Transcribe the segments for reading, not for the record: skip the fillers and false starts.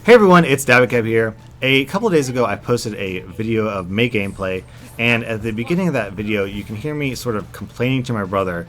Hey everyone, it's Davicab here. A couple of days ago I posted a video of May gameplay, and at the beginning of that video you can hear me sort of complaining to my brother,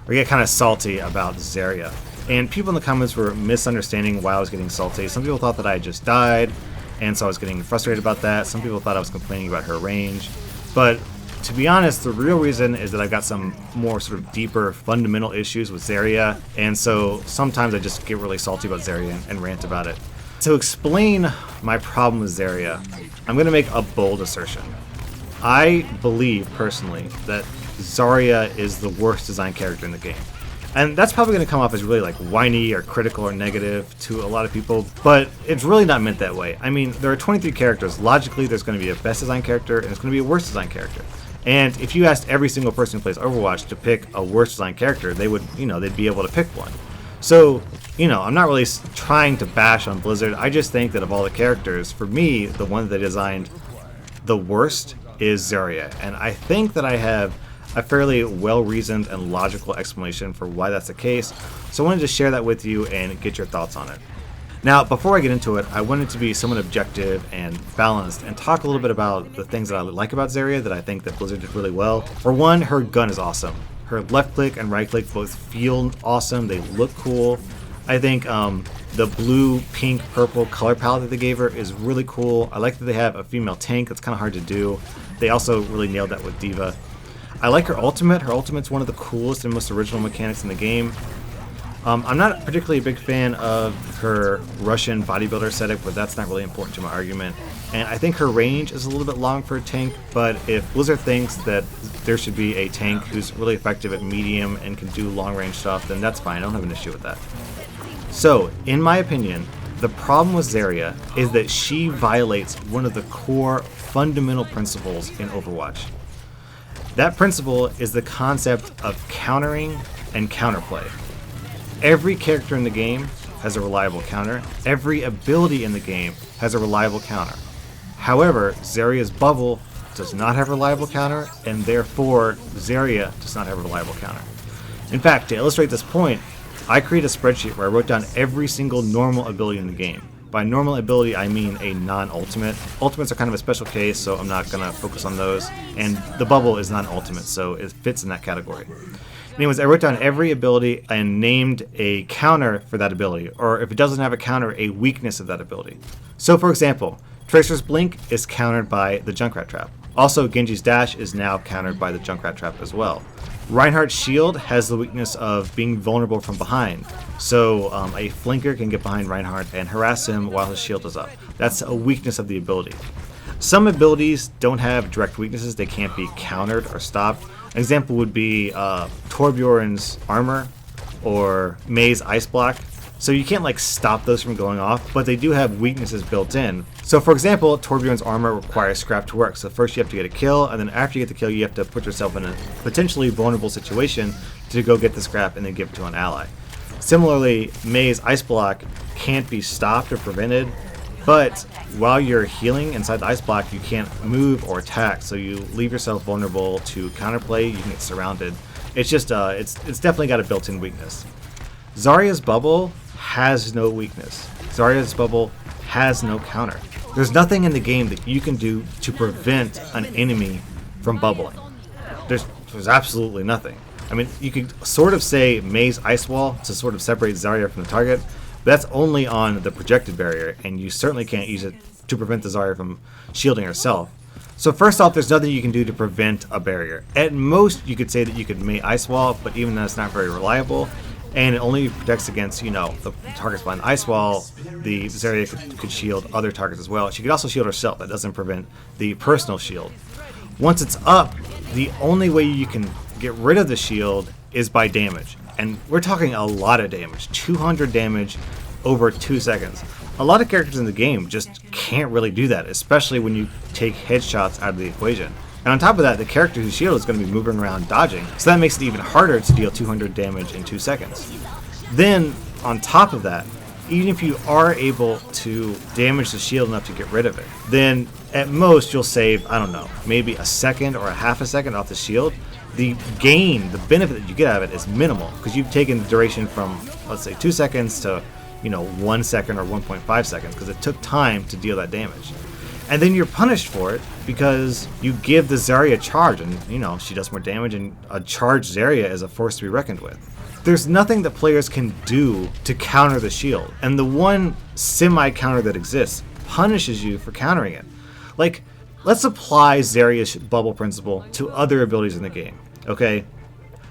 or get kind of salty about Zarya. And people in the comments were misunderstanding why I was getting salty. Some people thought that I had just died, and so I was getting frustrated about that. Some people thought I was complaining about her range. But to be honest, the real reason is that I've got some more sort of deeper fundamental issues with Zarya, and so sometimes I just get really salty about Zarya and rant about it. To explain my problem with Zarya, I'm going to make a bold assertion. I believe, personally, that Zarya is the worst designed character in the game. And that's probably going to come off as really like whiny or critical or negative to a lot of people, but it's really not meant that way. I mean, there are 23 characters. Logically, there's going to be a best designed character and it's going to be a worst designed character. And if you asked every single person who plays Overwatch to pick a worst designed character, they would, they'd be able to pick one. So, I'm not really trying to bash on Blizzard. I just think that of all the characters, for me, the one that they designed the worst is Zarya. And I think that I have a fairly well-reasoned and logical explanation for why that's the case. So I wanted to share that with you and get your thoughts on it. Now, before I get into it, I wanted to be somewhat objective and balanced and talk a little bit about the things that I like about Zarya that I think that Blizzard did really well. For one, her gun is awesome. Her left click and right click both feel awesome. They look cool. I think the blue, pink, purple color palette that they gave her is really cool. I like that they have a female tank. That's kind of hard to do. They also really nailed that with D.Va. I like her ultimate. Her ultimate's one of the coolest and most original mechanics in the game. I'm not particularly a big fan of her Russian bodybuilder setup, but that's not really important to my argument. And I think her range is a little bit long for a tank, but if Blizzard thinks that there should be a tank who's really effective at medium and can do long range stuff, then that's fine. I don't have an issue with that. So, in my opinion, the problem with Zarya is that she violates one of the core fundamental principles in Overwatch. That principle is the concept of countering and counterplay. Every character in the game has a reliable counter. Every ability in the game has a reliable counter. However, Zarya's bubble does not have a reliable counter, and therefore Zarya does not have a reliable counter. In fact, to illustrate this point, I created a spreadsheet where I wrote down every single normal ability in the game. By normal ability, I mean a non-ultimate. Ultimates are kind of a special case, so I'm not going to focus on those. And the bubble is non-ultimate, so it fits in that category. Anyways, I wrote down every ability and named a counter for that ability, or if it doesn't have a counter, a weakness of that ability. So for example, Tracer's Blink is countered by the Junkrat Trap. Also, Genji's Dash is now countered by the Junkrat Trap as well. Reinhardt's shield has the weakness of being vulnerable from behind. So a flanker can get behind Reinhardt and harass him while his shield is up. That's a weakness of the ability. Some abilities don't have direct weaknesses. They can't be countered or stopped. An example would be Torbjorn's armor or Mei's ice block. So you can't stop those from going off, but they do have weaknesses built in. So for example, Torbjorn's armor requires scrap to work. So first you have to get a kill, and then after you get the kill, you have to put yourself in a potentially vulnerable situation to go get the scrap and then give it to an ally. Similarly, Mei's ice block can't be stopped or prevented, but while you're healing inside the ice block, you can't move or attack, so you leave yourself vulnerable to counterplay. You can get surrounded. It's just it's definitely got a built-in weakness. Zarya's bubble has no weakness. Zarya's bubble has no counter. There's nothing in the game that you can do to prevent an enemy from bubbling. There's absolutely nothing. I mean, you could sort of say Mei's ice wall to sort of separate Zarya from the target, but that's only on the projected barrier, and you certainly can't use it to prevent the Zarya from shielding herself. So first off, there's nothing you can do to prevent a barrier. At most, you could say that you could Mei ice wall, but even that's not very reliable. And it only protects against, the targets behind the ice wall. The Zarya could shield other targets as well. She could also shield herself. That doesn't prevent the personal shield. Once it's up, the only way you can get rid of the shield is by damage. And we're talking a lot of damage. 200 damage over 2 seconds. A lot of characters in the game just can't really do that, especially when you take headshots out of the equation. And on top of that, the character whose shield is going to be moving around dodging, so that makes it even harder to deal 200 damage in 2 seconds. Then, on top of that, even if you are able to damage the shield enough to get rid of it, then at most you'll save, I don't know, maybe a second or a half a second off the shield. The gain, the benefit that you get out of it is minimal, because you've taken the duration from, let's say, 2 seconds to 1 second or 1.5 seconds because it took time to deal that damage. And then you're punished for it because you give the Zarya a charge, and she does more damage, and a charged Zarya is a force to be reckoned with. There's nothing that players can do to counter the shield, and the one semi-counter that exists punishes you for countering it. Like, let's apply Zarya's bubble principle to other abilities in the game, okay?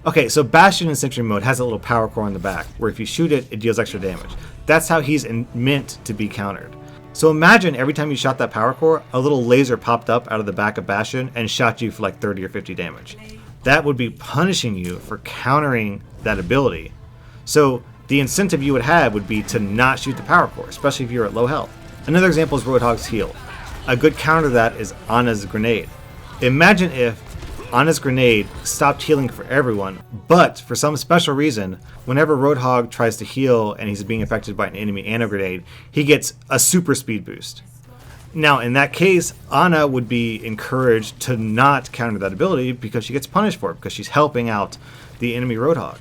Okay, so Bastion in Sentry mode has a little power core on the back, where if you shoot it, it deals extra damage. That's how he's meant to be countered. So imagine every time you shot that power core, a little laser popped up out of the back of Bastion and shot you for like 30 or 50 damage. That would be punishing you for countering that ability. So the incentive you would have would be to not shoot the power core, especially if you're at low health. Another example is Roadhog's heal. A good counter to that is Ana's grenade. Imagine if Ana's grenade stopped healing for everyone, but for some special reason, whenever Roadhog tries to heal and he's being affected by an enemy and a grenade, he gets a super speed boost. Now, in that case, Ana would be encouraged to not counter that ability because she gets punished for it, because she's helping out the enemy Roadhog.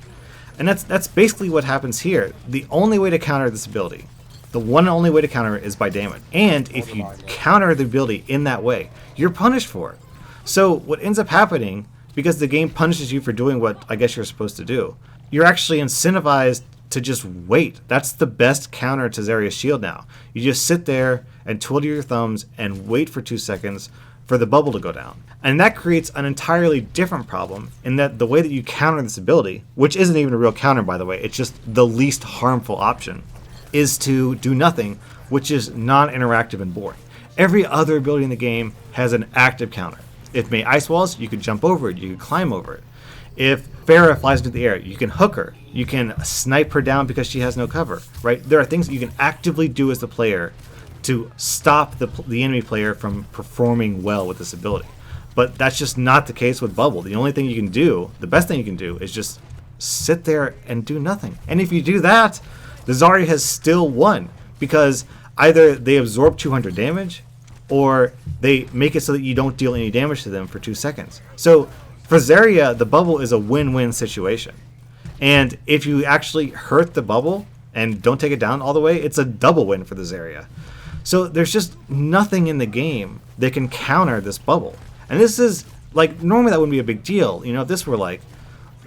And that's basically what happens here. The only way to counter this ability, the one and only way to counter it, is by damage. And if you counter the ability in that way, you're punished for it. So what ends up happening, because the game punishes you for doing what I guess you're supposed to do, you're actually incentivized to just wait. That's the best counter to Zarya's shield now. You just sit there and twiddle your thumbs and wait for 2 seconds for the bubble to go down. And that creates an entirely different problem in that the way that you counter this ability, which isn't even a real counter by the way, it's just the least harmful option, is to do nothing, which is non-interactive and boring. Every other ability in the game has an active counter. If Mei ice walls, you can jump over it, you can climb over it. If Pharah flies into the air, you can hook her, you can snipe her down because she has no cover, right? There are things that you can actively do as the player to stop the enemy player from performing well with this ability. But that's just not the case with Bubble. The only thing you can do, the best thing you can do, is just sit there and do nothing. And if you do that, the Zarya has still won, because either they absorb 200 damage, or they make it so that you don't deal any damage to them for 2 seconds. So for Zarya, the bubble is a win-win situation. And if you actually hurt the bubble and don't take it down all the way, it's a double win for the Zarya. So there's just nothing in the game that can counter this bubble. And this is, like, normally that wouldn't be a big deal. If this were like,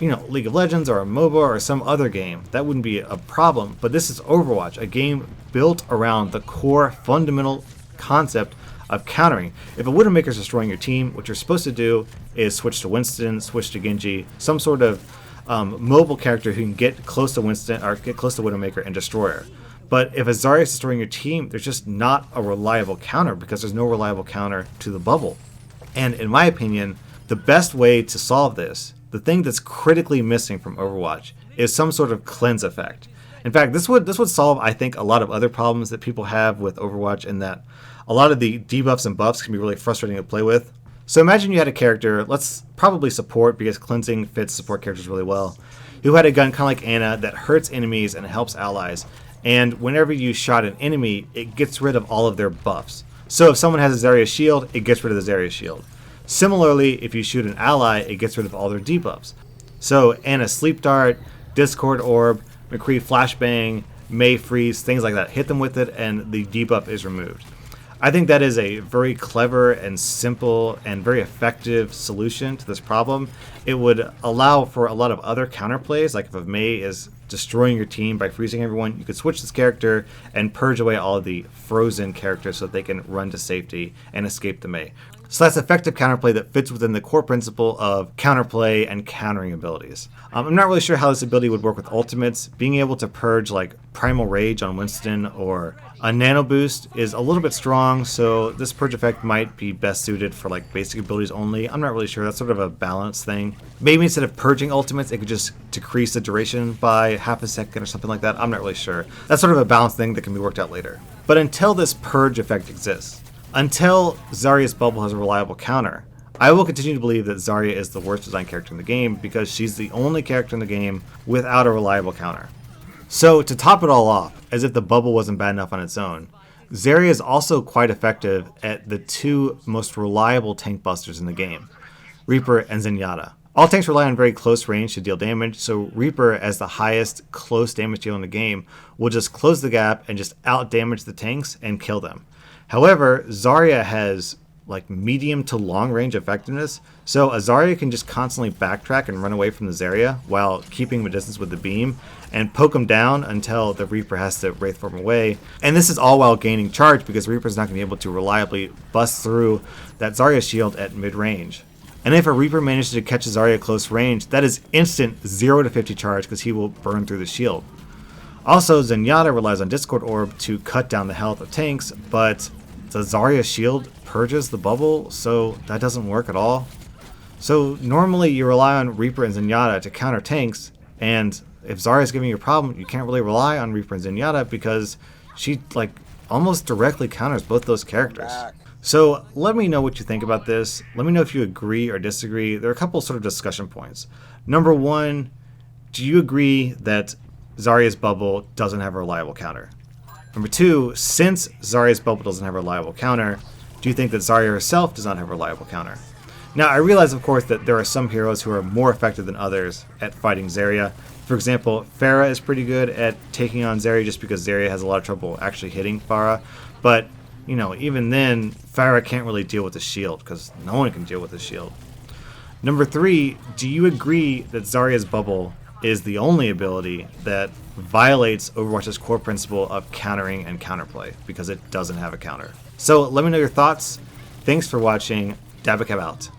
League of Legends or a MOBA or some other game, that wouldn't be a problem. But this is Overwatch, a game built around the core fundamental concept of countering. If a Widowmaker is destroying your team, what you're supposed to do is switch to Winston, switch to Genji, some sort of mobile character who can get close to Winston or get close to Widowmaker and destroy her. But if a Zarya is destroying your team, there's just not a reliable counter because there's no reliable counter to the bubble. And in my opinion, the best way to solve this, the thing that's critically missing from Overwatch, is some sort of cleanse effect. In fact, this would solve, I think, a lot of other problems that people have with Overwatch, in that a lot of the debuffs and buffs can be really frustrating to play with. So imagine you had a character, let's probably support, because cleansing fits support characters really well, who had a gun kind of like Ana that hurts enemies and helps allies. And whenever you shot an enemy, it gets rid of all of their buffs. So if someone has a Zarya shield, it gets rid of the Zarya shield. Similarly, if you shoot an ally, it gets rid of all their debuffs. So Ana Sleep Dart, Discord Orb, McCree Flashbang, Mei Freeze, things like that. Hit them with it and the debuff is removed. I think that is a very clever and simple and very effective solution to this problem. It would allow for a lot of other counterplays, like if a Mei is destroying your team by freezing everyone, you could switch this character and purge away all of the frozen characters so that they can run to safety and escape the Mei. So that's effective counterplay that fits within the core principle of counterplay and countering abilities. I'm not really sure how this ability would work with ultimates. Being able to purge like Primal Rage on Winston or a Nano Boost is a little bit strong, so this purge effect might be best suited for like basic abilities only. I'm not really sure. That's sort of a balance thing. Maybe instead of purging ultimates, it could just decrease the duration by half a second or something like that. I'm not really sure. That's sort of a balance thing that can be worked out later. But until this purge effect exists, until Zarya's bubble has a reliable counter, I will continue to believe that Zarya is the worst designed character in the game because she's the only character in the game without a reliable counter. So to top it all off, as if the bubble wasn't bad enough on its own, Zarya is also quite effective at the two most reliable tank busters in the game, Reaper and Zenyatta. All tanks rely on very close range to deal damage, so Reaper, as the highest close damage dealer in the game, will just close the gap and just out damage the tanks and kill them. However, Zarya has like medium to long range effectiveness, so a Zarya can just constantly backtrack and run away from the Zarya while keeping the distance with the beam and poke him down until the Reaper has to Wraith form away. And this is all while gaining charge because Reaper's not going to be able to reliably bust through that Zarya shield at mid range. And if a Reaper manages to catch a Zarya at close range, that is instant 0 to 50 charge because he will burn through the shield. Also, Zenyatta relies on Discord Orb to cut down the health of tanks, but the Zarya shield purges the bubble, so that doesn't work at all. So normally you rely on Reaper and Zenyatta to counter tanks, and if Zarya is giving you a problem, you can't really rely on Reaper and Zenyatta because she like almost directly counters both those characters. So let me know what you think about this. Let me know if you agree or disagree. There are a couple sort of discussion points. Number one, do you agree that Zarya's bubble doesn't have a reliable counter? Number two, since Zarya's bubble doesn't have a reliable counter, do you think that Zarya herself does not have a reliable counter? Now, I realize, of course, that there are some heroes who are more effective than others at fighting Zarya. For example, Pharah is pretty good at taking on Zarya just because Zarya has a lot of trouble actually hitting Pharah. But, you know, even then, Pharah can't really deal with the shield because no one can deal with the shield. Number three, do you agree that Zarya's bubble is the only ability that violates Overwatch's core principle of countering and counterplay because it doesn't have a counter? So let me know your thoughts. Thanks for watching. Dabacab out.